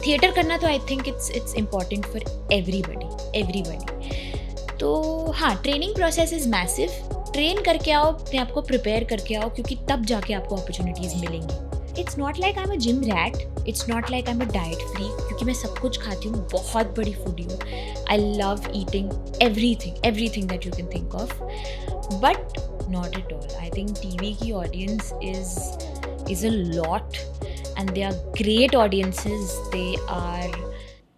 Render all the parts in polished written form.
Theatre करना तो I think it's important for everybody. तो हाँ, training process is massive. Train करके आओ, अपने आप को प्रिपेयर करके आओ, क्योंकि तब जाके आपको अपॉर्चुनिटीज़ मिलेंगी। It's not like I am a gym rat, it's not like I am a diet free, क्योंकि मैं सब कुछ खाती हूँ, बहुत बड़ी फूडी हूँ। I love eating everything that you can think of, but not at all. I think TV की audience is a lot and they are great audiences. They are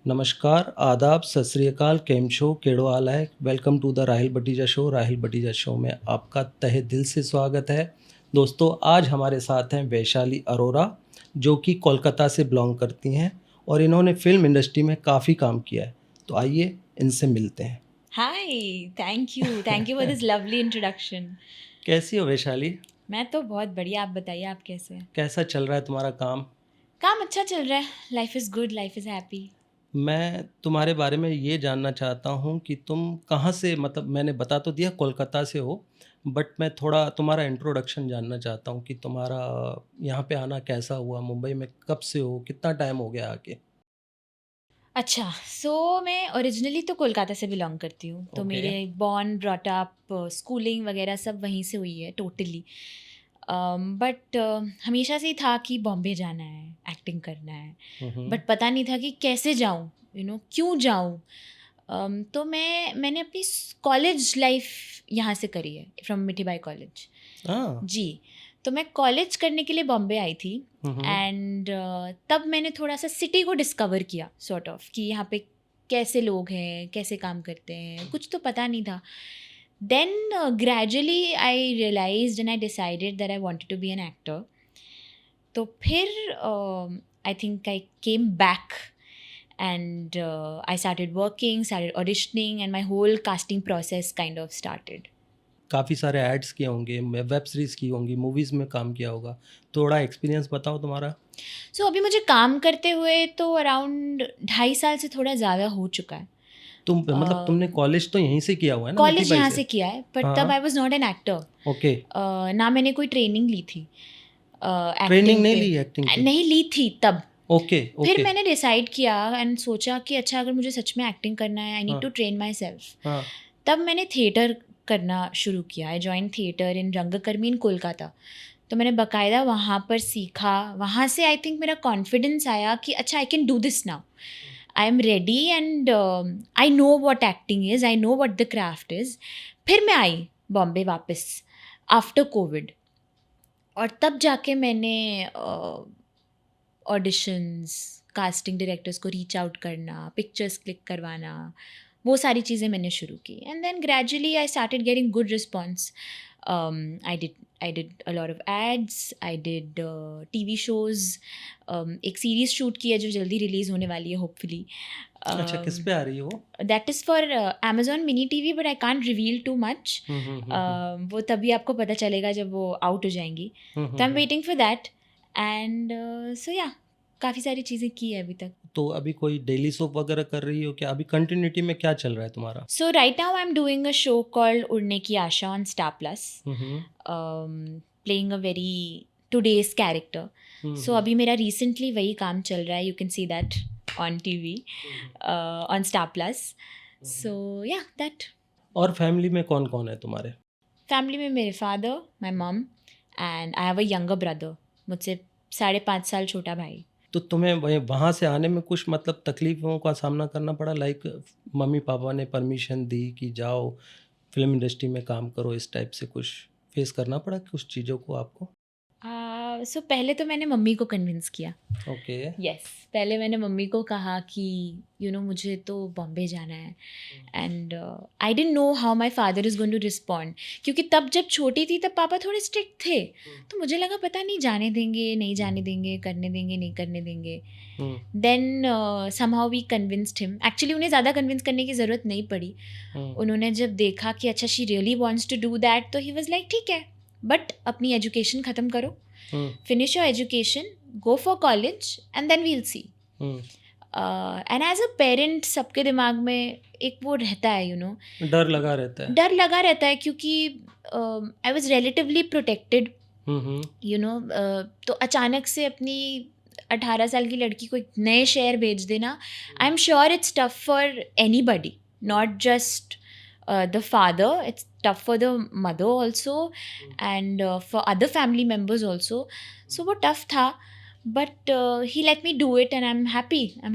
नमस्कार, आदाब, सत श्री अकाल, केम शो, केड़ो हाल है। Welcome to the Rahil Batija show. Rahil Batija show में आपका तहे दिल से स्वागत है। दोस्तों, आज हमारे साथ हैं वैशाली अरोरा, जो कि कोलकाता से बिलोंग करती हैं और इन्होंने फिल्म इंडस्ट्री में काफ़ी काम किया है। तो आइए इनसे मिलते हैं। Hi, thank you for this lovely introduction. कैसी हो वैशाली? मैं तो बहुत बढ़िया, आप बताइए, आप कैसे हैं? कैसा चल रहा है तुम्हारा काम? काम अच्छा चल रहा है, life is good, life is happy. मैं तुम्हारे बारे में ये जानना चाहता हूँ कि तुम कहाँ से, मतलब मैंने बता तो दिया कोलकाता से हो, बट मैं थोड़ा तुम्हारा इंट्रोडक्शन जानना चाहता हूँ कि तुम्हारा यहाँ पे आना कैसा हुआ, मुंबई में कब से हो, कितना टाइम हो गया आके? अच्छा, सो मैं ओरिजिनली तो कोलकाता से बिलोंग करती हूँ, तो ओके। मेरे बॉर्न ब्रॉट अप स्कूलिंग वगैरह सब वहीं से हुई है टोटली। बट हमेशा से ही था कि बॉम्बे जाना है, एक्टिंग करना है, बट पता नहीं था कि कैसे जाऊँ, क्यों जाऊँ। तो मैंने अपनी कॉलेज लाइफ यहाँ से करी है, फ्रॉम मिठीबाई कॉलेज। हाँ। जी, तो मैं कॉलेज करने के लिए बॉम्बे आई थी एंड तब मैंने थोड़ा सा सिटी को डिस्कवर किया, सॉर्ट ऑफ, कि यहाँ पे कैसे लोग हैं, कैसे काम करते हैं, कुछ तो पता नहीं था। Then gradually I realised and I decided that I wanted to be an actor. तो फिर I think I came back and I started working, started auditioning, and my whole casting process kind of started. काफ़ी सारे ads किए होंगे, web series की होंगी, movies में काम किया होगा, थोड़ा एक्सपीरियंस बताओ तुम्हारा। So अभी मुझे काम करते हुए तो अराउंड 2.5 साल से थोड़ा ज़्यादा हो चुका है। मतलब तुमने कॉलेज तो यहीं से किया हुआ है ना, कॉलेज मिठीबाई यहाँ से? से किया है, बट हाँ। तब I was not an actor. Okay. ना मैंने कोई ट्रेनिंग ली थी ट्रेनिंग नहीं ली एक्टिंग की? नहीं ली थी तब। ओके। फिर मैंने डिसाइड किया एंड सोचा कि अच्छा, अगर मुझे सच में एक्टिंग करना है, I need to train myself. हाँ। तब मैंने थिएटर करना शुरू किया। आई जॉइन थिएटर इन रंगकर्मी इन कोलकाता। तो मैंने बाकायदा वहाँ पर सीखा। वहाँ से आई थिंक मेरा कॉन्फिडेंस आया कि अच्छा, I can do this now, I am ready and I know what acting is, I know what the craft is. फिर मैं आई बॉम्बे वापस आफ्टर कोविड, और तब जाके मैंने ऑडिशंस, कास्टिंग डायरेक्टर्स को रीच आउट करना, पिक्चर्स क्लिक करवाना, वो सारी चीज़ें मैंने शुरू की। And then gradually I started getting good response. I did a lot of ads, I did TV shows. एक सीरीज़ शूट की है जो जल्दी रिलीज़ होने वाली है, होपफुली। अच्छा, किस पे आ रही है वो? That is for Amazon mini TV, but I can't reveal too much. वो तभी आपको पता चलेगा जब वो आउट हो जाएंगी। तो I am waiting for that and so या, काफ़ी सारी चीज़ें की है अभी तक। तो अभी कोई डेली सोप वगैरह कर रही हो क्या? अभी कंटिन्यूटी में क्या चल रहा है तुम्हारा? So right now I am doing a show called Udne Ki Aasha on Star Plus, playing a very today's character. So अभी मेरा रिसेंटली वही काम चल रहा है, you can see that on TV on Star Plus. So yeah, that. और family में कौन कौन है तुम्हारे? फैमिली में मेरे फादर, माई मम, and I have a younger brother, मुझसे 5.5 साल छोटा भाई। तो तुम्हें वहाँ से आने में कुछ मतलब तकलीफ़ों का सामना करना पड़ा? लाइक मम्मी पापा ने परमिशन दी कि जाओ फिल्म इंडस्ट्री में काम करो, इस टाइप से कुछ फेस करना पड़ा कुछ चीज़ों को आपको? सो पहले तो मैंने मम्मी को कन्विंस किया। ओके। यस, पहले मैंने मम्मी को कहा कि मुझे तो बॉम्बे जाना है, and I didn't know how my father is going to respond, क्योंकि तब जब छोटी थी तब पापा थोड़े स्ट्रिक्ट थे। तो मुझे लगा पता नहीं जाने देंगे, नहीं जाने देंगे, करने देंगे, नहीं करने देंगे। Then somehow we convinced him. Actually उन्हें ज़्यादा कन्विंस करने की ज़रूरत नहीं पड़ी। उन्होंने जब देखा कि अच्छा, she really wants to do that, तो ही वाज लाइक ठीक है, बट अपनी एजुकेशन ख़त्म करो, finish your education, go for college, and then we'll see. And as a parent, सबके दिमाग में एक वो रहता है, डर लगा रहता है। डर लगा रहता है, क्योंकि I was relatively protected, तो अचानक से अपनी 18 साल की लड़की को एक नए शहर भेज देना, I am sure it's tough for anybody, not just the father, it's tough for the mother also and for other family members also. सो वो टफ था, but he let me do it and I am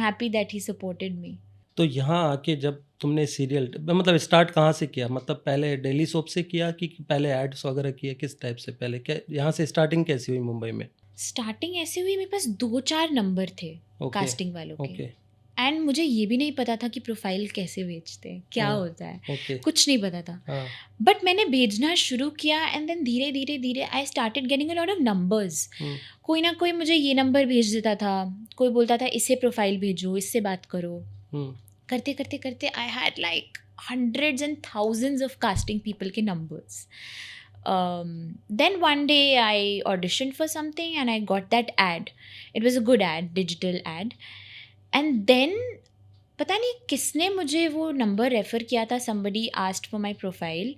happy that he supported me. तो यहाँ आके जब तुमने serial मतलब start कहाँ से किया, मतलब पहले डेली सोप से किया कि पहले एड्स वगैरह किए, किस टाइप से पहले, क्या यहाँ से स्टार्टिंग कैसी हुई मुंबई में? स्टार्टिंग ऐसे हुई, मेरे पास 2-4 नंबर थे ओके कास्टिंग वालों के, ओके एंड मुझे ये भी नहीं पता था कि प्रोफाइल कैसे बेचते हैं, क्या हाँ, होता है, ओके कुछ नहीं पता था. हाँ बट मैंने भेजना शुरू किया एंड देन धीरे धीरे धीरे आई started getting a lot of numbers. कोई ना कोई मुझे ये नंबर भेज देता था, कोई बोलता था इससे प्रोफाइल भेजो, इससे बात करो. करते करते करते I had like hundreds and thousands of casting people के numbers. Then one day I auditioned for something and I got that ad. It was a good ad, digital ad. And then पता नहीं किसने मुझे वो number refer किया था, somebody asked for my profile.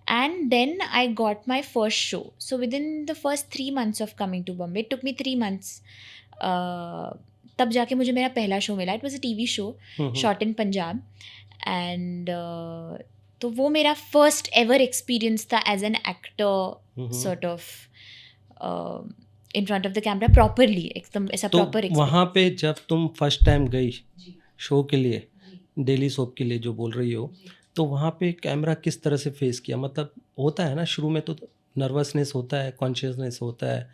And then I got my first show. So within the first 3 months of coming to Bombay, it took me 3 months. तब जाके मुझे मेरा पहला शो मिला. It was a TV show, shot in Punjab. And तो वो मेरा first ever experience था as an actor, sort of in front of the camera properly, एकदम ऐसा तो प्रॉपर. वहाँ पे जब तुम फर्स्ट टाइम गई शो के लिए, डेली सोप के लिए जो बोल रही हो, तो वहाँ पे कैमरा किस तरह से फेस किया? मतलब होता है ना शुरू में तो नर्वसनेस होता है, कॉन्शियसनेस होता है,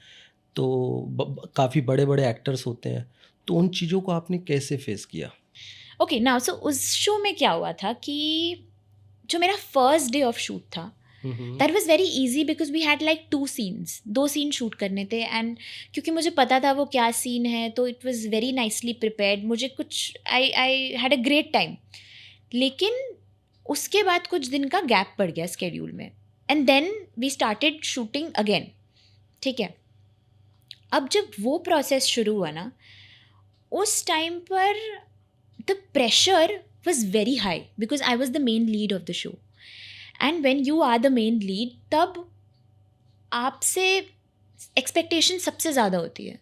तो काफ़ी बड़े बड़े एक्टर्स होते हैं, तो उन चीज़ों को आपने कैसे फेस किया? ओके नाउ सो उस शो में क्या हुआ था कि जो मेरा फर्स्ट डे ऑफ शूट था, that was very easy because we had like 2 scenes, 2 scene shoot करने थे. एंड क्योंकि मुझे पता था वो क्या सीन है, तो it was very nicely prepared. मुझे कुछ I had a great time. लेकिन उसके बाद कुछ दिन का गैप पड़ गया स्केड्यूल में, and then we started shooting again. ठीक है, अब जब वो प्रोसेस शुरू हुआ ना, उस टाइम पर the pressure was very high because I was the main lead of the show. And when you are the main lead, तब आपसे expectation सबसे ज़्यादा होती है.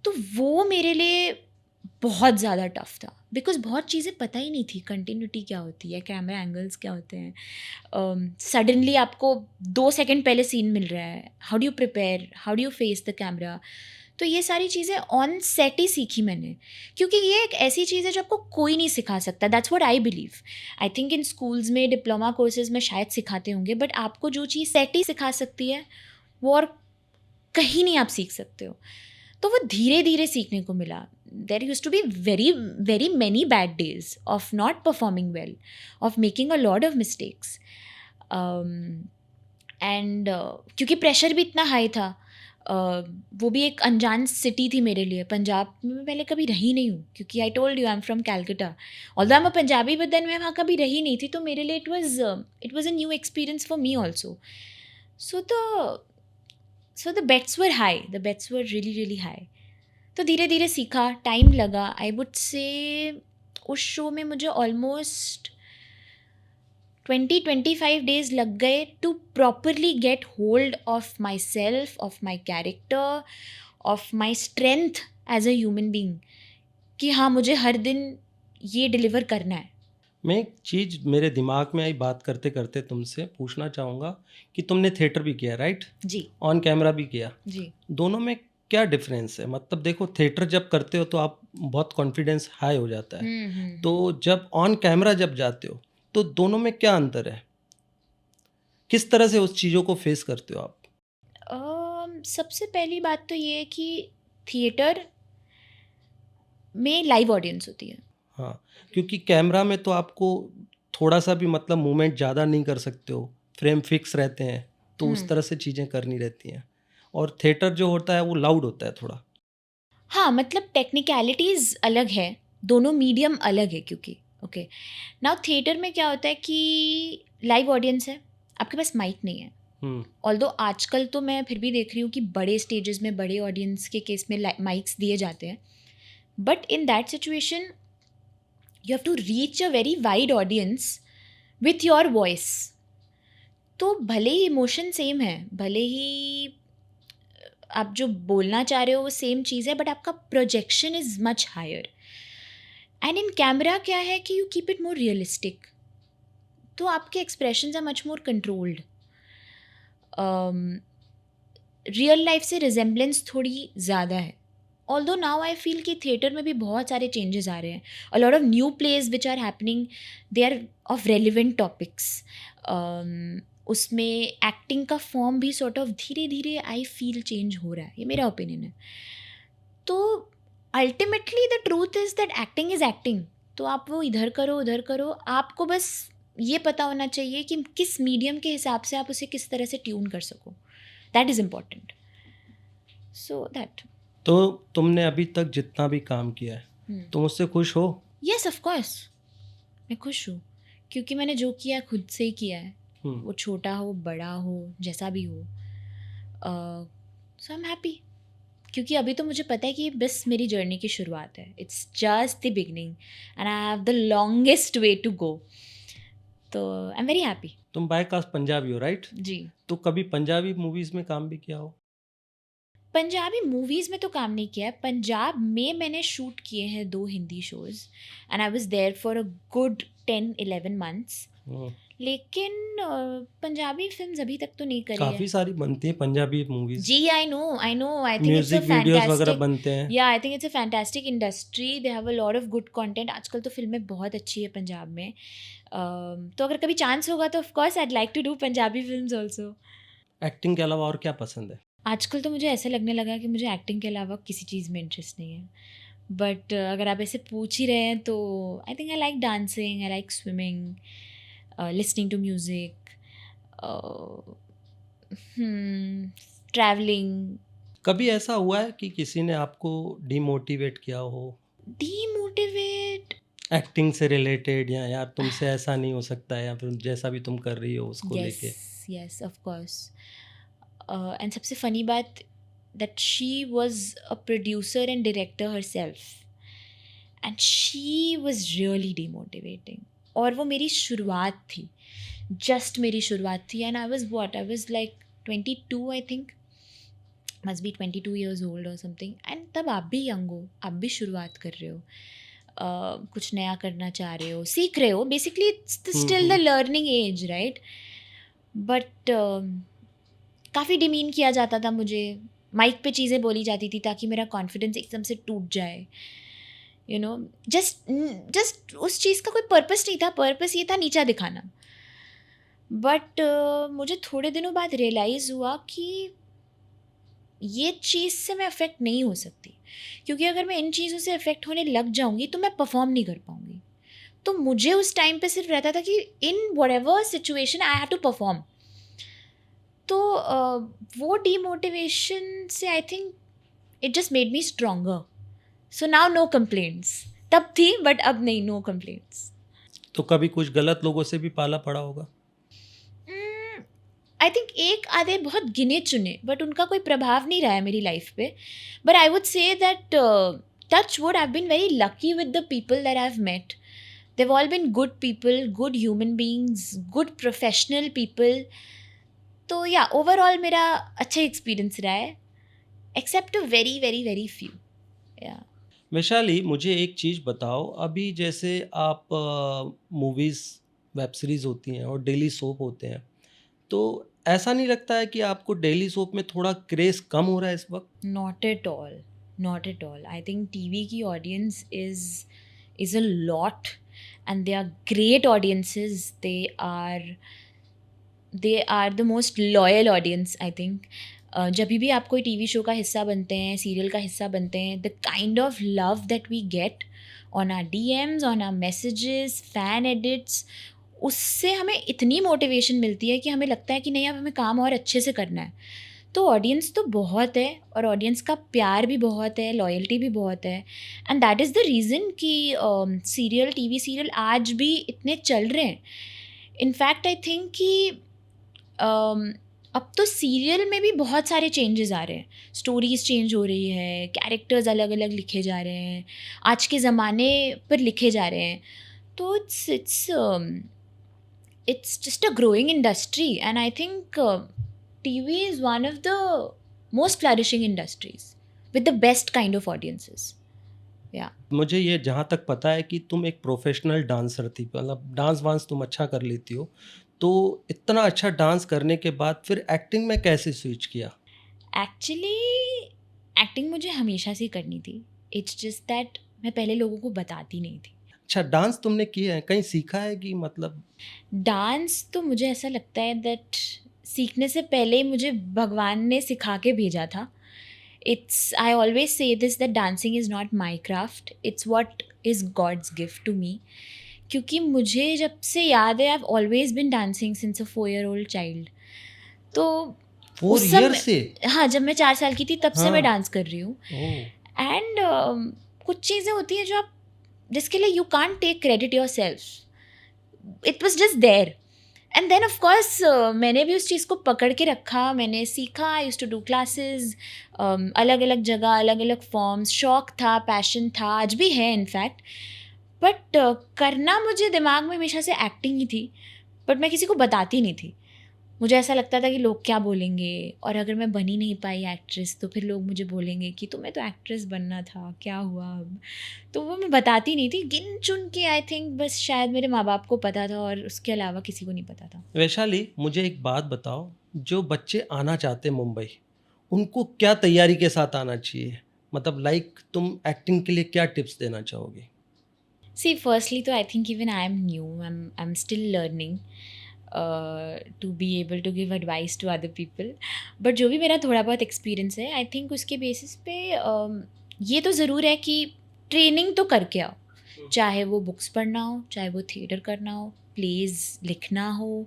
तो वो मेरे लिए बहुत ज़्यादा टफ था बिकॉज बहुत चीज़ें पता ही नहीं थी. कंटिन्यूटी क्या होती है, कैमरा एंगल्स क्या होते हैं, सडनली आपको 2 सेकंड पहले सीन मिल रहा है, how do you prepare, how do you face the camera. तो ये सारी चीज़ें ऑन सेट ही सीखी मैंने, क्योंकि ये एक ऐसी चीज़ है जो आपको कोई नहीं सिखा सकता. That's what I believe. I think in schools में, डिप्लोमा कोर्सेज में शायद सिखाते होंगे, बट आपको जो चीज़ सेट ही सिखा सकती है वो और कहीं नहीं आप सीख सकते हो. तो वो धीरे धीरे सीखने को मिला. There used to be very very many bad days of not performing well, of making a lot of mistakes. And क्योंकि प्रेशर भी इतना हाई था, वो भी एक अनजान सिटी थी मेरे लिए. पंजाब में मैं पहले कभी रही नहीं हूँ, क्योंकि I told you I am from Calcutta. Although I am a Punjabi, but then मैं वहाँ कभी रही नहीं थी, तो मेरे लिए it was a new experience for me also. So the bets were high, the bets were really really high. तो धीरे धीरे सीखा, टाइम लगा. आई वुड से उस शो में मुझे ऑलमोस्ट 20-25 days लग गए to properly get hold of myself, of my character, of my strength as a human being, कि हाँ मुझे हर दिन ये डिलीवर करना है. मैं एक चीज़ मेरे दिमाग में आई बात करते करते तुमसे पूछना चाहूँगा कि तुमने थिएटर भी किया, राइट? जी ऑन कैमरा भी किया. जी. दोनों में क्या डिफरेंस है? मतलब देखो, थिएटर जब करते हो तो आप बहुत कॉन्फिडेंस हाई हो जाता है, तो जब ऑन कैमरा जब जाते हो तो दोनों में क्या अंतर है? किस तरह से उस चीज़ों को फेस करते हो आप? सबसे पहली बात तो ये है कि थिएटर में लाइव ऑडियंस होती है. हाँ, क्योंकि कैमरा में तो आपको थोड़ा सा भी मतलब मूवमेंट ज़्यादा नहीं कर सकते हो, फ्रेम फिक्स रहते हैं, तो उस तरह से चीज़ें करनी रहती हैं. और थिएटर जो होता है वो लाउड होता है थोड़ा. हाँ, मतलब टेक्निकलिटीज़ अलग है, दोनों मीडियम अलग है. क्योंकि ओके नाउ थिएटर में क्या होता है कि लाइव ऑडियंस है, आपके पास माइक नहीं है. ऑल्दो आजकल तो मैं फिर भी देख रही हूँ कि बड़े स्टेजेस में बड़े ऑडियंस के केस में माइक्स दिए जाते हैं, but in that situation you have to reach a very wide audience with your voice. तो भले ही इमोशन सेम है, भले ही आप जो बोलना चाह रहे हो वो सेम चीज़ है, बट आपका projection is much higher. And in camera क्या है कि you keep it more realistic, तो आपके expressions are much more controlled. Real life से रिजेम्बलेंस थोड़ी ज़्यादा है. ऑल्दो नाउ आई फील कि थिएटर में भी बहुत सारे चेंजेस आ रहे हैं. A lot of new plays which are happening, they are of relevant topics. उसमें एक्टिंग का फॉर्म भी सॉर्ट ऑफ धीरे धीरे आई फील चेंज हो रहा है. ये मेरा ओपिनियन है. तो ultimately the truth is that acting is acting. तो आप वो इधर करो उधर करो, आपको बस ये पता होना चाहिए कि किस मीडियम के हिसाब से आप उसे किस तरह से ट्यून कर सको. That is important. So that. तो तुमने अभी तक जितना भी काम किया है तुम उससे खुश हो? यस ऑफ कोर्स, मैं खुश हूँ, क्योंकि मैंने जो किया खुद से ही किया है. वो छोटा हो बड़ा हो जैसा भी हो. सो आई एम हैप्पी, क्योंकि अभी तो मुझे पता है कि बस मेरी जर्नी की शुरुआत है. It's just the beginning and I have the longest way to go. तो आई एम वेरी हैप्पी. तुम बाय कास्ट पंजाबी हो, राइट? जी. तो कभी पंजाबी मूवीज में काम भी किया हो? पंजाबी मूवीज़ में तो काम नहीं किया है. पंजाब में मैंने शूट किए हैं 2 Hindi shows and I was there for a good 10-11 months. लेकिन पंजाबी फिल्म्स अभी तक तो नहीं करी है. काफी सारी बनती है पंजाबी मूवीज. जी, I know. I think it's a music videos वगैरह फैंटास्टिक. बनते हैं. Yeah I think it's a fantastic industry. They have a lot of good content. आजकल तो फिल्में बहुत अच्छी है पंजाब में. तो अगर कभी चांस होगा तो of course I like to do Punjabi films also. Acting के अलावा और क्या पसंद है? आजकल तो मुझे ऐसा लगने लगा कि मुझे एक्टिंग के अलावा किसी चीज़ में इंटरेस्ट नहीं है. बट अगर आप ऐसे पूछ ही रहे हैं तो I think I like dancing, I like swimming, listening to music, travelling. कभी ऐसा हुआ है कि किसी ने आपको डिमोटिवेट किया हो डीमोटिवेट? एक्टिंग से रिलेटेड, या यार तुमसे ऐसा नहीं हो सकता है, या फिर जैसा भी तुम कर रही हो उसको लेके? Yes of course. एंड सबसे फ़नी बात, that she was a producer and director herself, and she was really demotivating. और वो मेरी शुरुआत थी, just मेरी शुरुआत थी. and I was like 22, I think, must be 22 years old or something. and तब आप भी यंग हो, आप भी शुरुआत कर रहे हो, कुछ नया करना चाह रहे हो, सीख रहे हो. Basically it's still the learning age, right? But काफ़ी डिमीन किया जाता था मुझे. माइक पे चीज़ें बोली जाती थी ताकि मेरा कॉन्फिडेंस एकदम से टूट जाए. यू नो, जस्ट उस चीज़ का कोई पर्पस नहीं था. पर्पस ये था नीचा दिखाना. बट मुझे थोड़े दिनों बाद रियलाइज़ हुआ कि ये चीज़ से मैं अफेक्ट नहीं हो सकती, क्योंकि अगर मैं इन चीज़ों से अफेक्ट होने लग जाऊँगी तो मैं परफॉर्म नहीं कर पाऊँगी. तो मुझे उस टाइम पे सिर्फ रहता था कि in whatever situation I have to perform. तो वो डीमोटिवेशन से I think it just made me stronger. So now no complaints. तब थी बट अब नहीं, नो कंप्लेंट्स. तो कभी कुछ गलत लोगों से भी पाला पड़ा होगा? आई थिंक एक आधे बहुत गिने चुने, बट उनका कोई प्रभाव नहीं रहा है मेरी लाइफ पे. But I would say that touch wood, I have been very lucky with the people that I have met. they've all been good people, good human beings, good professional people. तो या overall मेरा अच्छा experience रहा है, except very very very few. Yeah Vaishali, मुझे एक चीज़ बताओ. अभी जैसे आप मूवीज़, वेब सीरीज़ होती हैं और डेली सोप होते हैं, तो ऐसा नहीं लगता है कि आपको डेली सोप में थोड़ा क्रेज़ कम हो रहा है इस वक्त? Not at all, not at all. I think TV की audience is a lot and they are great audiences. They are the most loyal audience, I think. जब भी आप कोई टीवी शो का हिस्सा बनते हैं, सीरियल का हिस्सा बनते हैं, the kind of love that we get on our DMs, on our messages, fan edits, उससे हमें इतनी मोटिवेशन मिलती है कि हमें लगता है कि नहीं, अब हमें काम और अच्छे से करना है. तो ऑडियंस तो बहुत है, और ऑडियंस का प्यार भी बहुत है, लॉयल्टी भी बहुत है. And that is the reason कि सीरियल, टीवी सीरियल आज भी इतने चल रहे हैं. इनफैक्ट आई थिंक कि अब तो सीरियल में भी बहुत सारे चेंजेस आ रहे हैं. स्टोरीज़ चेंज हो रही है, कैरेक्टर्स अलग अलग लिखे जा रहे हैं, आज के ज़माने पर लिखे जा रहे हैं. तो it's just a growing industry, and I think TV is one of the most flourishing industries with the best kind of audiences. Yeah. मुझे ये जहाँ तक पता है कि तुम एक प्रोफेशनल डांसर थी, मतलब डांस वांस तुम अच्छा कर लेती हो, तो इतना अच्छा डांस करने के बाद फिर एक्टिंग में कैसे स्विच किया? एक्चुअली एक्टिंग मुझे हमेशा से करनी थी. इट्स जस्ट दैट मैं पहले लोगों को बताती नहीं थी. अच्छा, डांस तुमने किया है, कहीं सीखा है कि मतलब? डांस तो मुझे ऐसा लगता है दैट सीखने से पहले मुझे भगवान ने सिखा के भेजा था. It's I always say this that dancing is not my craft, it's what is god's gift to me. क्योंकि मुझे जब से याद है I have always been dancing since a 4-year-old child. तो 4 उस ईयर समय, से? हाँ, जब मैं 4 साल की थी तब से हाँ। मैं डांस कर रही हूँ. ओह! एंड कुछ चीज़ें होती हैं जो आप, जिसके लिए you can't take credit yourself. It was just there. And then of course मैंने भी उस चीज़ को पकड़ के रखा, मैंने सीखा. I used to do classes अलग अलग जगह, अलग अलग फॉर्म्स. शौक था, पैशन था, आज भी है इनफैक्ट. बट करना मुझे दिमाग में हमेशा से एक्टिंग ही थी. बट मैं किसी को बताती नहीं थी. मुझे ऐसा लगता था कि लोग क्या बोलेंगे, और अगर मैं बन ही नहीं पाई एक्ट्रेस तो फिर लोग मुझे बोलेंगे कि तुम्हें तो एक्ट्रेस बनना था, क्या हुआ अब. तो वो मैं बताती नहीं थी. गिन चुन के आई थिंक बस शायद मेरे माँ बाप को पता था, और उसके अलावा किसी को नहीं पता था. वैशाली, मुझे एक बात बताओ, जो बच्चे आना चाहते हैं मुंबई, उनको क्या तैयारी के साथ आना चाहिए? मतलब लाइक तुम एक्टिंग के लिए क्या टिप्स देना चाहोगे? See, firstly, तो I think even I am new. I'm still learning to be able to give advice to other people. But जो भी मेरा थोड़ा बहुत एक्सपीरियंस है, आई थिंक उसके बेसिस पे ये तो ज़रूर है कि ट्रेनिंग तो करके आओ. चाहे वो बुक्स पढ़ना हो, चाहे वो थिएटर करना हो, प्लेज लिखना हो,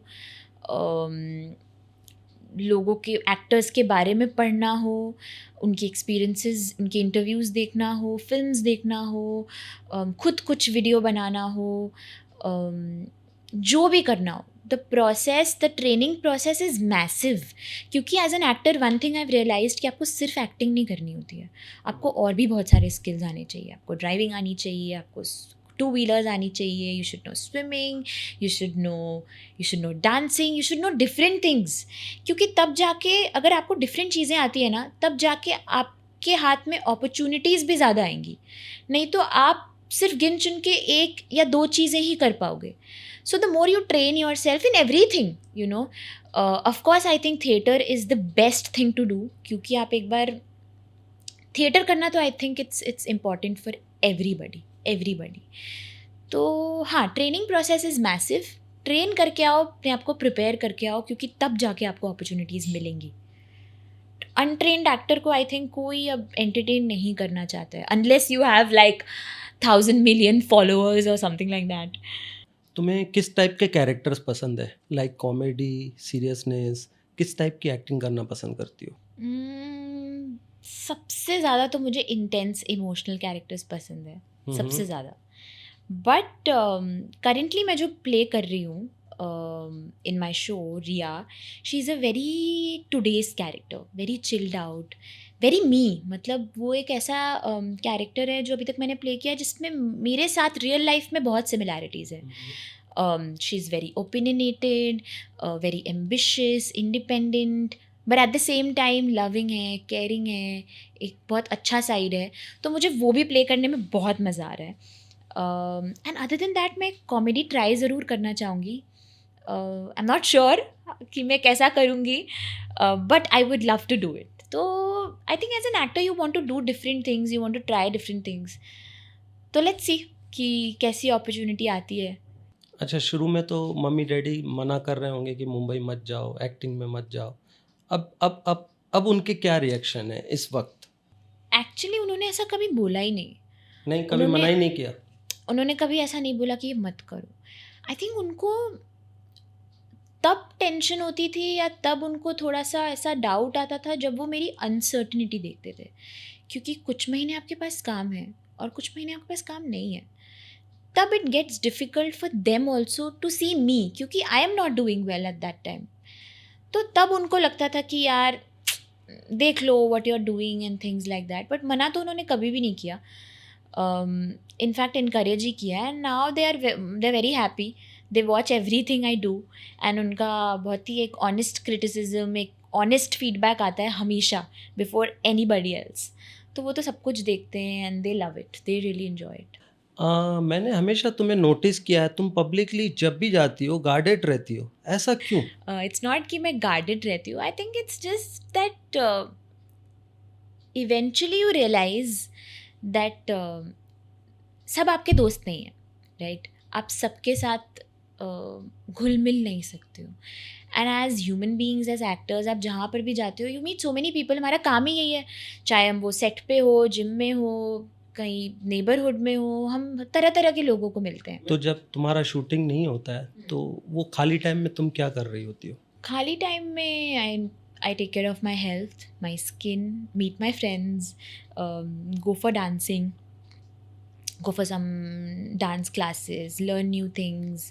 लोगों के एक्टर्स के बारे में पढ़ना हो, उनकी एक्सपीरियंसेस, उनके इंटरव्यूज़ देखना हो, फिल्म्स देखना हो, खुद कुछ वीडियो बनाना हो, जो भी करना हो. The process, the training process is massive. क्योंकि as an actor one thing I have realised कि आपको सिर्फ एक्टिंग नहीं करनी होती है. आपको और भी बहुत सारे स्किल्स आने चाहिए. आपको ड्राइविंग आनी चाहिए, आपको 2 व्हीलर्स आनी चाहिए, you should know swimming, you should know dancing, you should know different things. क्योंकि तब जाके अगर आपको डिफरेंट चीज़ें आती है ना, तब जाके आपके हाथ में अपॉर्चुनिटीज़ भी ज़्यादा आएंगी. नहीं तो आप सिर्फ गिन चुन के 1 या 2 चीज़ें ही कर पाओगे. So the more you train yourself in everything, you know. Of course I think theatre is the best thing to do. क्योंकि आप एक बार थिएटर करना, तो I think it's important for everybody. तो हाँ, training process is massive. Train करके आओ, अपने आप को प्रिपेयर करके आओ, क्योंकि तब जाके आपको अपॉर्चुनिटीज़ मिलेंगी. अनट्रेन्ड एक्टर को आई थिंक कोई अब एंटरटेन नहीं करना चाहता है, unless you have like 1,000 million followers और समथिंग लाइक दैट. तुम्हें किस टाइप के कैरेक्टर्स पसंद है? लाइक कॉमेडी, सीरियसनेस, किस टाइप की एक्टिंग करना पसंद करती हो? सबसे ज़्यादा तो मुझे इंटेंस इमोशनल कैरेक्टर्स पसंद है, सबसे ज़्यादा. बट करेंटली मैं जो प्ले कर रही हूँ in my show, Riya, she is a very today's character, very chilled out, very me. मतलब वो एक ऐसा कैरेक्टर है जो अभी तक मैंने प्ले किया है जिसमें मेरे साथ रियल लाइफ में बहुत सिमिलैरिटीज़ है. She is very opinionated, very ambitious, independent, but at the same time loving है, केयरिंग है, एक बहुत अच्छा साइड है. तो मुझे वो भी प्ले करने में बहुत मज़ा आ रहा है. एंड अदर देन दैट मैं कॉमेडी ट्राई ज़रूर करना चाहूँगी. आई एम नॉट श्योर कि मैं कैसा करूँगी, but I would love to do it. तो I think as an actor you want to do different things, you want to try different things. तो लेट्स सी कि कैसी अपॉर्चुनिटी आती है. अच्छा, शुरू में तो मम्मी डैडी मना कर रहे होंगे कि मुंबई मत जाओ, एक्टिंग में मत जाओ. अब उनके क्या रिएक्शन है इस वक्त? एक्चुअली उन्होंने ऐसा कभी बोला ही नहीं. नहीं, कभी मना ही नहीं किया? उन्होंने कभी ऐसा नहीं बोला कि ये मत करो. आई थिंक उनको तब टेंशन होती थी, या तब उनको थोड़ा सा ऐसा डाउट आता था जब वो मेरी अनसर्टनिटी देखते थे. क्योंकि कुछ महीने आपके पास काम है और कुछ महीने आपके पास काम नहीं है. तब it gets difficult for them also to see me, क्योंकि I am not doing well at that time. तो तब उनको लगता था कि यार देख लो what you are doing and things like that. But मना तो उन्होंने कभी भी नहीं किया. इनफैक्ट इनकरेज ही किया है. Now they are very happy, they watch everything I do. And उनका बहुत ही एक ऑनेस्ट क्रिटिसिज्म, एक ऑनेस्ट फीडबैक आता है हमेशा बिफोर एनीबडी एल्स, तो वो तो सब कुछ देखते हैं and they love it, they really enjoy it. मैंने हमेशा तुम्हें नोटिस किया है, तुम पब्लिकली जब भी जाती हो गार्डेड रहती हो, ऐसा क्यों? इट्स नॉट कि मैं गार्डेड रहती हूँ, I think it's just that eventually you realise that सब आपके दोस्त नहीं हैं, राइट? आप सबके साथ घुल मिल नहीं सकते हो. And as human beings, as actors, आप जहाँ पर भी जाते हो you meet so many people. हमारा काम ही यही है, चाहे हम वो सेट पे हो, जिम में हो, कहीं नेबरहुड में हो, हम तरह तरह के लोगों को मिलते हैं. तो जब तुम्हारा शूटिंग नहीं होता है तो वो खाली टाइम में तुम क्या कर रही होती हो? खाली टाइम में I take care of my health, my skin, meet my friends, go for dancing, go for some dance classes, learn new things.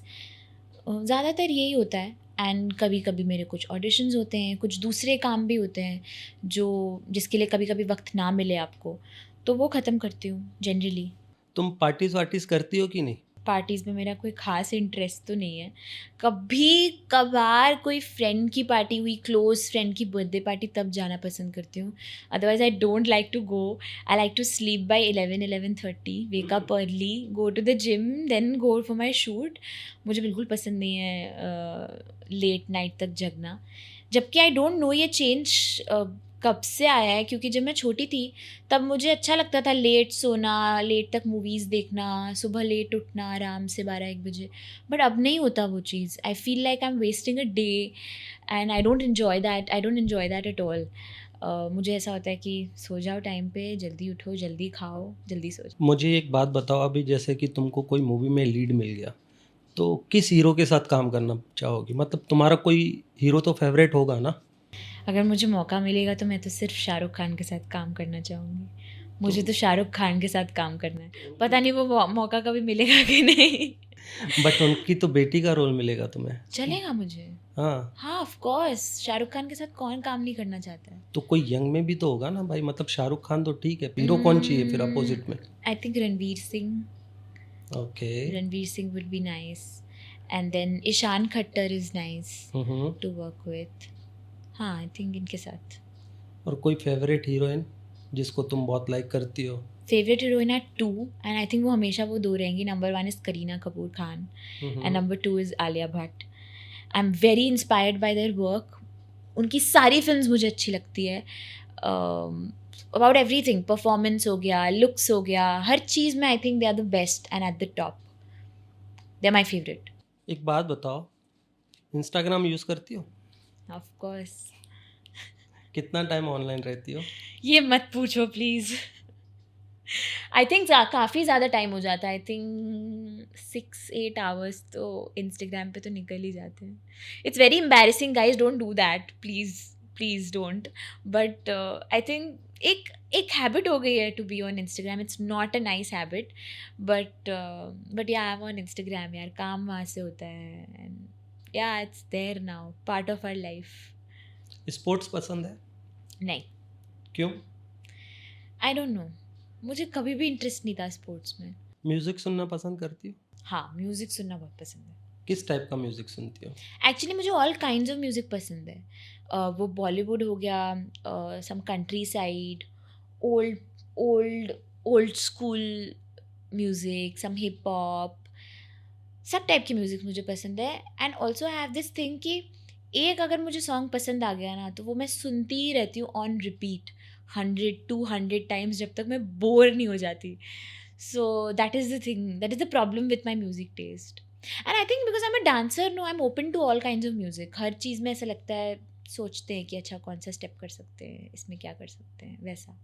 ज़्यादातर यही होता है. एंड कभी कभी मेरे कुछ ऑडिशंस होते हैं, कुछ दूसरे काम भी होते हैं जो जिसके लिए कभी कभी वक्त ना मिले आपको, तो वो ख़त्म करती हूँ जनरली. तुम पार्टीज वार्टीज करती हो कि नहीं? पार्टीज़ में मेरा कोई ख़ास इंटरेस्ट तो नहीं है. कभी कभार कोई फ्रेंड की पार्टी हुई, क्लोज फ्रेंड की बर्थडे पार्टी, तब जाना पसंद करती हूँ. Otherwise I don't like to go. I like to sleep by 11-11:30, wake up early, go to the gym, then go for my shoot. मुझे बिल्कुल पसंद नहीं है लेट नाइट तक जगना. जबकि आई डोंट नो ये चेंज कब से आया है, क्योंकि जब मैं छोटी थी तब मुझे अच्छा लगता था लेट सोना, लेट तक मूवीज़ देखना, सुबह लेट उठना आराम से 12-1 बजे. बट अब नहीं होता वो चीज़. I feel like I am wasting a day and I don't enjoy that at all. मुझे ऐसा होता है कि सो जाओ टाइम पे, जल्दी उठो, जल्दी खाओ, जल्दी सो जाओ. मुझे एक बात बताओ, अभी जैसे कि तुमको कोई मूवी में लीड मिल गया तो किस हीरो के साथ काम करना चाहोगी? मतलब तुम्हारा कोई हीरो तो फेवरेट होगा ना? अगर मुझे मौका मिलेगा तो मैं तो सिर्फ शाहरुख खान के साथ काम करना चाहूँगी. मुझे तो शाहरुख खान के साथ काम करना है. पता नहीं वो मौका कभी मिलेगा कि नहीं. बट उनकी तो बेटी का रोल मिलेगा तुम्हें. चलेगा मुझे. हाँ, हाँ ऑफ कोर्स, शाहरुख खान के साथ कौन काम नहीं करना चाहता है. तो कोई यंग में भी तो होगा ना भाई. मतलब शाहरुख खान तो ठीक है, हीरो कौन चाहिए फिर अपोजिट में? I think Ranveer Singh. Okay. Ranveer Singh would be nice. And then Ishaan Khatter is nice to work with. हाँ आई थिंक इनके साथ. और कोई फेवरेट हीरोइन जिसको तुम बहुत लाइक करती हो? फेवरेट हीरोइन है 2 एंड आई थिंक वो हमेशा वो 2 रहेंगी. Number 1 is Kareena Kapoor Khan and number 2 is Alia Bhatt. I am very inspired by their work. उनकी सारी फिल्म्स मुझे अच्छी लगती है. अबाउट एवरीथिंग, परफॉर्मेंस हो गया, लुक्स हो गया, हर चीज़ में I think they are the best and at the top. They are my favourite. एक बात बताओ, इंस्टाग्राम यूज़ करती हो? Of course. कितना टाइम ऑनलाइन रहती हो? ये मत पूछो प्लीज़. आई थिंक काफ़ी ज़्यादा टाइम हो जाता है. आई थिंक 6-8 आवर्स तो इंस्टाग्राम पे तो निकल ही जाते हैं. It's very embarrassing guys, don't do that please don't. But I think एक हैबिट हो गई है to be on Instagram. It's not a nice habit but yeah I M on Instagram यार. काम वहाँ से होता है and yeah it's there now, part of our life. Sports पसंद है? नहीं, क्यों? आई डोंट नो, मुझे कभी भी इंटरेस्ट नहीं था स्पोर्ट्स में. म्यूज़िक सुनना पसंद करती हो? हाँ, म्यूज़िक सुनना बहुत पसंद है. किस टाइप का म्यूज़िक सुनती हो? एक्चुअली मुझे ऑल काइंड्स ऑफ म्यूज़िक पसंद है. वो बॉलीवुड हो गया, some countryside, old old old school music, some hip hop, सब टाइप की म्यूज़िक मुझे पसंद है. And also I have this thing कि एक अगर मुझे सॉन्ग पसंद आ गया ना तो वो मैं सुनती ही रहती हूँ ऑन रिपीट 100-200 टाइम्स जब तक मैं बोर नहीं हो जाती. So that is the thing, that is the problem with my music taste. And I think because I am a dancer, no I am open to all kinds of music. हर चीज़ में ऐसा लगता है, सोचते हैं कि अच्छा कौन सा स्टेप कर सकते हैं, इसमें क्या कर सकते हैं, वैसा.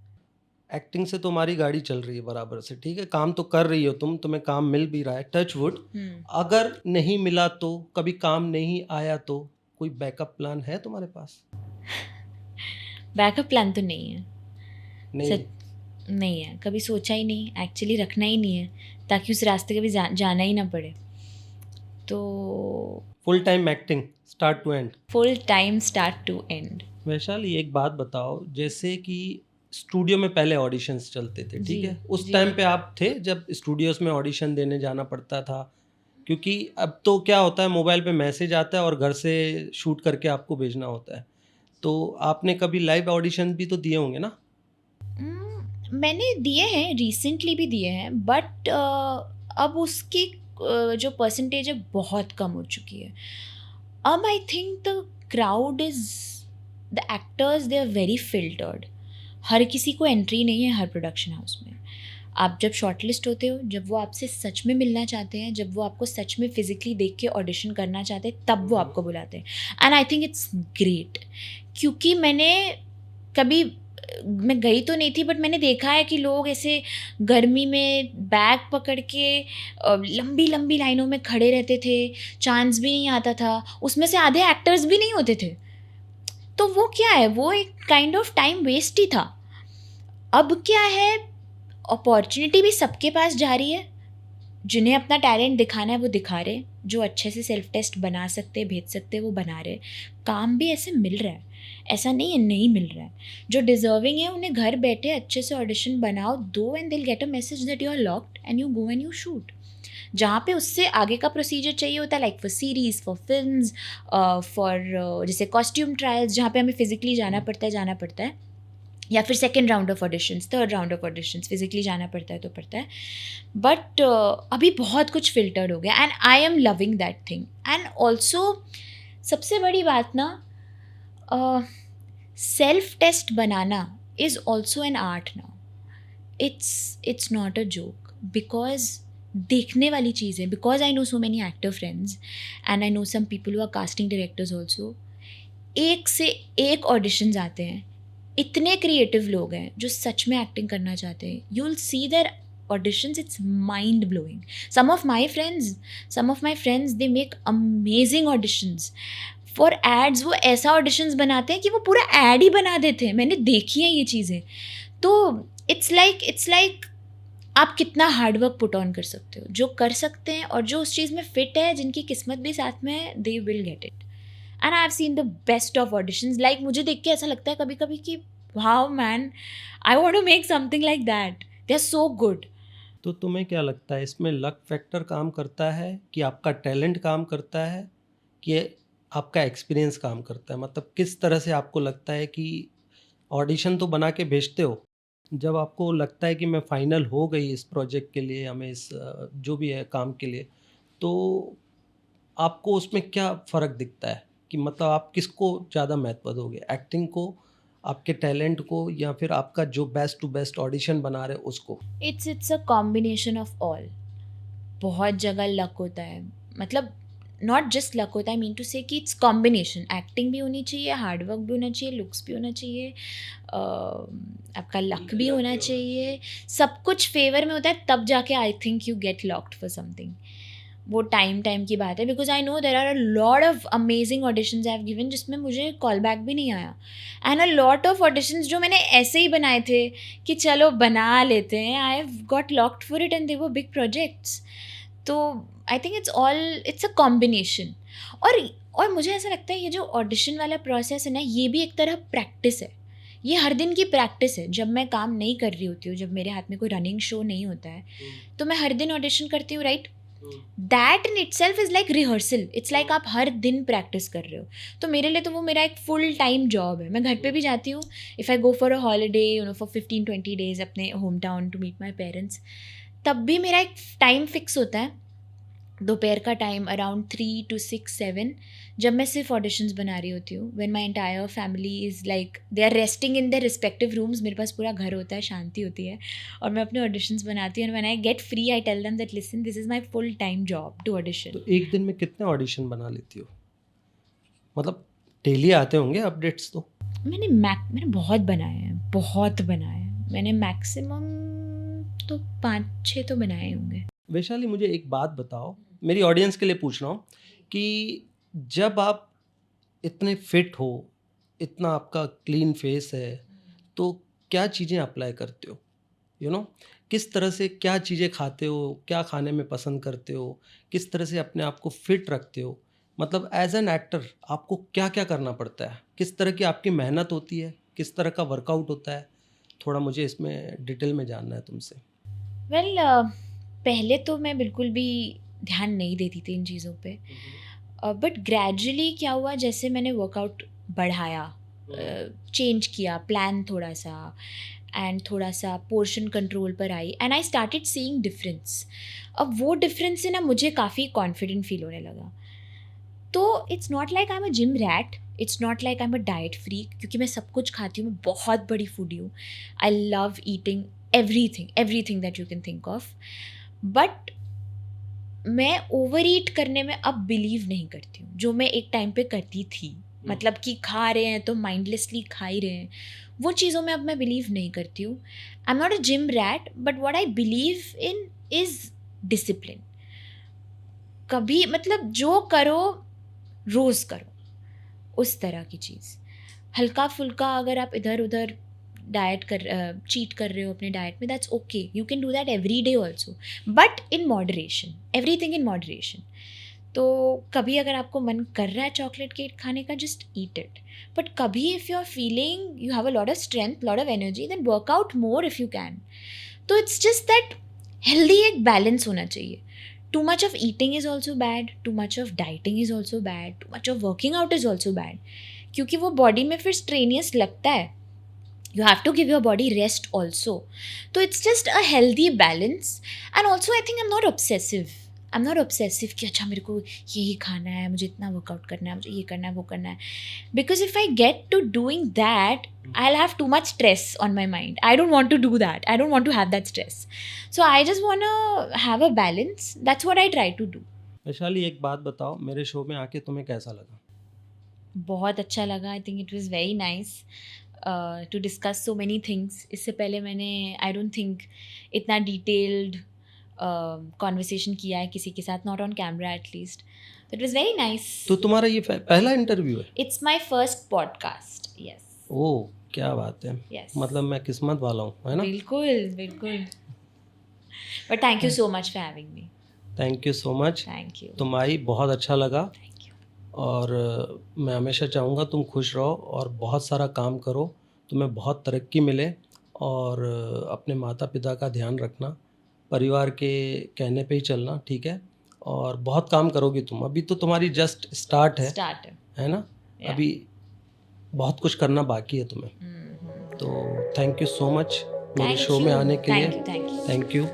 एक्टिंग से तुम्हारी गाड़ी चल रही है बराबर से, ठीक है, काम तो कर रही हो तुम, तुम्हें काम मिल भी रहा है, टच वुड. अगर नहीं मिला तो, कभी काम नहीं आया तो, कोई बैकअप प्लान है तुम्हारे पास? बैकअप प्लान तो नहीं है. नहीं. नहीं है, कभी सोचा ही नहीं, एक्चुअली रखना ही नहीं है ताकि उस रास्ते कभी जाना ही ना पड़े. तो full time acting start to end? Full time start to end. Vaishali एक बात बताओ, जैसे कि स्टूडियो में पहले ऑडिशंस चलते थे, ठीक है, उस जी. टाइम पे आप थे जब स्टूडियोज में ऑडिशन देने जाना पड़ता था? क्योंकि अब तो क्या होता है, मोबाइल पे मैसेज आता है और घर से शूट करके आपको भेजना होता है. तो आपने कभी लाइव ऑडिशन भी तो दिए होंगे ना? मैंने दिए हैं, रिसेंटली भी दिए हैं, बट अब उसकी जो परसेंटेज है बहुत कम हो चुकी है. अब I think the crowd is, the actors they are very filtered. हर किसी को एंट्री नहीं है हर प्रोडक्शन हाउस में. आप जब शॉर्टलिस्ट होते हो, जब वो आपसे सच में मिलना चाहते हैं, जब वो आपको सच में फिजिकली देख के ऑडिशन करना चाहते हैं, तब वो आपको बुलाते हैं. And I think it's great. क्योंकि मैंने कभी, मैं गई तो नहीं थी, बट मैंने देखा है कि लोग ऐसे गर्मी में बैग पकड़ के लंबी लंबी लाइनों में खड़े रहते थे, चांस भी नहीं आता था. उसमें से आधे एक्टर्स भी नहीं होते थे. तो वो क्या है, वो एक काइंड ऑफ टाइम वेस्ट ही था. अब क्या है, अपॉर्चुनिटी भी सबके पास जा रही है. जिन्हें अपना टैलेंट दिखाना है वो दिखा रहे, जो अच्छे से सेल्फ टेस्ट बना सकते, भेज सकते, वो बना रहे. काम भी ऐसे मिल रहा है, ऐसा नहीं है नहीं मिल रहा है. जो डिजर्विंग है उन्हें घर बैठे अच्छे से ऑडिशन बनाओ दो, and they'll get a message that you are locked and you go and you shoot. जहाँ पे उससे आगे का प्रोसीजर चाहिए होता है, like for series, for films, for जैसे कॉस्ट्यूम ट्रायल्स, जहाँ पे हमें फिजिकली जाना पड़ता है, या फिर second round of auditions, third round of auditions, physically जाना पड़ता है तो पड़ता है. बट अभी बहुत कुछ फिल्टर्ड हो गया, and I am loving that thing. And also सबसे बड़ी बात ना, सेल्फ टेस्ट बनाना is also an art now. It's not a joke, because देखने वाली चीज़ है. Because I know so many actor friends and I know some people who are casting directors also. एक से एक ऑडिशंस आते हैं. इतने क्रिएटिव लोग हैं जो सच में एक्टिंग करना चाहते हैं. You will see there auditions, it's mind blowing. Some of my friends they make amazing auditions for ads. वो ऐसा auditions बनाते हैं कि वो पूरा ad ही बना देते हैं. मैंने देखी हैं ये चीज़ें. तो it's like आप कितना हार्ड वर्क पुट ऑन कर सकते हो. जो कर सकते हैं और जो उस चीज़ में फिट है, जिनकी किस्मत भी साथ में है, they will get it. And I have seen the best of auditions. Like मुझे देख के ऐसा लगता है कभी कभी कि wow man, I want to make something like that. They are so good. तो तुम्हें क्या लगता है, इसमें लक फैक्टर काम करता है कि आपका टैलेंट काम करता है कि आपका एक्सपीरियंस काम करता है? मतलब किस तरह से आपको लगता है कि ऑडिशन तो बना के भेजते हो, जब आपको लगता है कि मैं फाइनल हो गई इस प्रोजेक्ट के लिए, हमें इस जो भी है काम के लिए, तो आपको उसमें क्या फ़र्क दिखता है कि मतलब आप किसको ज़्यादा महत्व दोगे, एक्टिंग को, आपके टैलेंट को, या फिर आपका जो बेस्ट टू बेस्ट ऑडिशन बना रहे उसको? It's a combination of all. बहुत जगह लक होता है, मतलब नॉट जस्ट लक होता है. आई मीन टू से कि इट्स कॉम्बिनेशन. एक्टिंग भी होनी चाहिए, हार्ड वर्क भी होना चाहिए, लुक्स भी होना चाहिए, आपका लक भी होना चाहिए. सब कुछ फेवर में होता है, तब जाके I think you get locked for something. वो टाइम की बात है. Because I know there are a lot of amazing auditions I have given जिसमें मुझे कॉल बैक भी नहीं आया. And a lot of auditions जो मैंने ऐसे ही बनाए थे कि चलो बना लेते हैं, I have got locked for it and they were big projects. तो I think it's a combination. और मुझे ऐसा लगता है ये जो ऑडिशन वाला प्रोसेस है ना, ये भी एक तरह प्रैक्टिस है. ये हर दिन की प्रैक्टिस है. जब मैं काम नहीं कर रही होती हूँ, जब मेरे हाथ में कोई रनिंग शो नहीं होता है, तो मैं हर दिन ऑडिशन करती हूँ, right. That in it self is like rehearsal. It's like आप हर दिन प्रैक्टिस कर रहे हो. तो मेरे लिए तो वो मेरा एक फुल टाइम जॉब है. मैं घर पे भी जाती हूँ, if I go for a holiday, you know, for 15-20 days अपने hometown to meet my parents, तब भी मेरा एक टाइम फिक्स होता है, दोपहर का टाइम अराउंड 3 to 6, 7, जब मैं सिर्फ ऑडिशंस बना रही होती हूँ. When my entire family is like they are resting in their respective rooms. मेरे पास पूरा घर होता है, शांति होती है, और मैं अपने ऑडिशंस बनाती हूँ. And when I get free I tell them that listen, this is my full time job to audition. तो एक दिन में कितने ऑडिशन बना लेती हो? मतलब डेली आते होंगे अपडेट्स तो? मैंने बहुत बनाए हैं. मैंने मैक्सिमम तो 5-6 तो बनाए होंगे. वैशाली, मुझे एक बात बताओ, मेरी ऑडियंस के लिए पूछ रहा हूँ कि जब आप इतने फिट हो, इतना आपका क्लीन फेस है, तो क्या चीज़ें अप्लाई करते हो? यू नो, किस तरह से क्या चीज़ें खाते हो, क्या खाने में पसंद करते हो, किस तरह से अपने आप को फिट रखते हो? मतलब एज एन एक्टर आपको क्या क्या करना पड़ता है, किस तरह की आपकी मेहनत होती है, किस तरह का वर्कआउट होता है? थोड़ा मुझे इसमें डिटेल में जानना है तुमसे. वेल, पहले तो मैं बिल्कुल भी ध्यान नहीं देती थी इन चीज़ों पे. बट ग्रेजुअली क्या हुआ, जैसे मैंने वर्कआउट बढ़ाया, चेंज किया प्लान थोड़ा सा, एंड थोड़ा सा पोर्शन कंट्रोल पर आई, and I started seeing difference. अब वो डिफरेंस से ना मुझे काफ़ी कॉन्फिडेंट फील होने लगा. तो it's not like I am a gym rat, it's not like I am a diet freak, क्योंकि मैं सब कुछ खाती हूँ, मैं बहुत बड़ी फूडी हूँ. I love eating every thing that you can think of. But मैं ओवर ईट करने में अब बिलीव नहीं करती हूँ, जो मैं एक टाइम पे करती थी. मतलब कि खा रहे हैं तो माइंडलेसली खा ही रहे हैं, वो चीज़ों में अब मैं बिलीव नहीं करती हूँ. आई am not a gym rat, but what I believe in is discipline. कभी मतलब जो करो रोज़ करो, उस तरह की चीज़. हल्का फुल्का अगर आप इधर उधर डाइट कर चीट कर रहे हो अपने डाइट में, that's okay, you can do that every day also, but in moderation, everything in moderation. तो कभी अगर आपको मन कर रहा है चॉकलेट केक खाने का, जस्ट ईट इट. बट कभी if you are feeling you have a lot of strength, lot of energy, then work out more if you can. तो इट्स जस्ट दैट हेल्दी एक बैलेंस होना चाहिए. Too much of eating is also bad, too much of dieting is also bad, too much of working out is also bad, क्योंकि वो body में फिर strenuous लगता है. You have to give your body rest also. So it's just a healthy balance. And also I think I'm not obsessive. I'm not obsessive कि अच्छा मेरे को यही खाना है, मुझे इतना वर्कआउट करना है, मुझे ये करना है, वो करना है. Because if I get to doing that, I'll have too much stress on my mind. I don't want to do that. I don't want to have that stress. So I just want to have a balance. That's what I try to do. Vaishali एक बात बताओ, मेरे show में आके तुम्हें कैसा लगा? बहुत अच्छा लगा. I think it was very nice to discuss so many things. इससे पहले मैंने आई डोंट थिंक इतना डिटेल्ड कॉन्वर्सेशन किया है किसी के साथ, not on camera at least. It was very nice. तो तुम्हारा ये पहला इंटरव्यू है? It's my first podcast. Yes. Oh, क्या बात है. यस. मतलब मैं किस्मत वाला हूँ, है ना? बिल्कुल बिल्कुल. But thank you so much for having me. Thank you so much. Thank you. तुम आई, बहुत अच्छा लगा. Thank you. और मैं हमेशा चाहूँगा तुम खुश रहो और बहुत सारा काम करो, तुम्हें बहुत तरक्की मिले. और अपने माता पिता का ध्यान रखना, परिवार के कहने पे ही चलना, ठीक है? और बहुत काम करोगी तुम. अभी तो तुम्हारी जस्ट स्टार्ट स्टार्ट है ना? Yeah. अभी बहुत कुछ करना बाकी है तुम्हें. तो थैंक यू सो मच मेरे शो में आने के लिए. Thank you. Thank you.